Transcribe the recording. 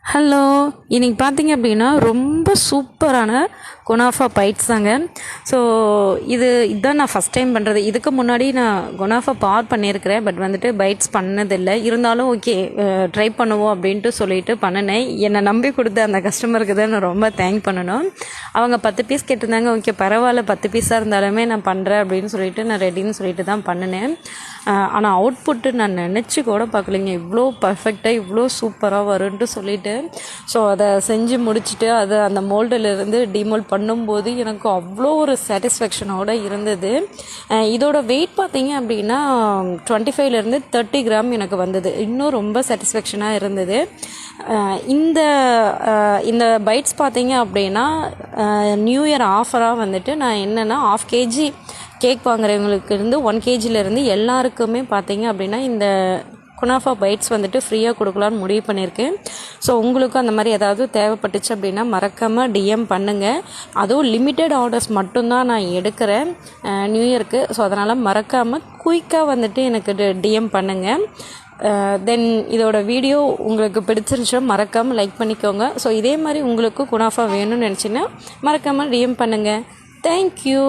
Hello, இன்றைக்கி பார்த்தீங்க அப்படின்னா ரொம்ப சூப்பரான குனாஃபா பைட்ஸ் தாங்க. ஸோ இதுதான் நான் ஃபஸ்ட் டைம் பண்ணுறது. இதுக்கு முன்னாடி நான் குனாஃபா பண்ணியிருக்கிறேன், பட் வந்துட்டு பைட்ஸ் பண்ணதில்லை. இருந்தாலும் ஓகே, ட்ரை பண்ணுவோம் அப்படின்ட்டு சொல்லிட்டு பண்ணினேன். என்னை நம்பி கொடுத்த அந்த கஸ்டமருக்கு தான் நான் ரொம்ப தேங்க் பண்ணணும். அவங்க 10 பீஸ் கேட்டிருந்தாங்க. ஓகே பரவாயில்ல, 10 பீஸாக இருந்தாலுமே நான் பண்ணுறேன் அப்படின்னு சொல்லிட்டு நான் ரெடின்னு சொல்லிட்டு தான் பண்ணினேன். ஆனால் அவுட்புட்டு நான் நினச்சி கூட பார்க்கலைங்க, இவ்வளோ பர்ஃபெக்டாக இவ்வளோ சூப்பராக வரும்ன்ட்டு சொல்லிவிட்டு. ஸோ அதை செஞ்சு முடிச்சுட்டு அதை அந்த மோல்டிலிருந்து டிமோல்ட் பண்ணும்போது எனக்கு அவ்வளோ ஒரு சாட்டிஸ்ஃபேக்ஷனோடு இருந்தது. இதோட வெயிட் பார்த்தீங்க அப்படின்னா 25லேருந்து 30 கிராம் எனக்கு வந்தது. இன்னும் ரொம்ப சாட்டிஸ்ஃபேக்ஷனாக இருந்தது. இந்த பைட்ஸ் பார்த்தீங்க அப்படின்னா நியூ இயர் ஆஃபராக வந்துட்டு நான் என்னென்னா 1/2 kg கேக் வாங்குறவங்களுக்கு இருந்து 1 kgலேருந்து எல்லாருக்குமே பார்த்தீங்க அப்படின்னா இந்த குனாஃபா பைட்ஸ் வந்துட்டு ஃப்ரீயாக கொடுக்கலான்னு முடிவு பண்ணியிருக்கேன். ஸோ உங்களுக்கும் அந்த மாதிரி ஏதாவது தேவைப்பட்டுச்சு அப்படின்னா மறக்காமல் டிஎம் பண்ணுங்கள். அதுவும் லிமிட்டட் ஆர்டர்ஸ் மட்டும்தான் நான் எடுக்கிறேன் நியூ இயருக்கு. ஸோ அதனால் மறக்காமல் குயிக்காக வந்துட்டு எனக்கு டிஎம் பண்ணுங்கள். தென் இதோட வீடியோ உங்களுக்கு பிடிச்சிருந்துச்சா மறக்காமல் லைக் பண்ணிக்கோங்க. ஸோ இதே மாதிரி உங்களுக்கு குனாஃபா வேணும்னு நினச்சின்னா மறக்காமல் டிஎம் பண்ணுங்கள். தேங்க்யூ.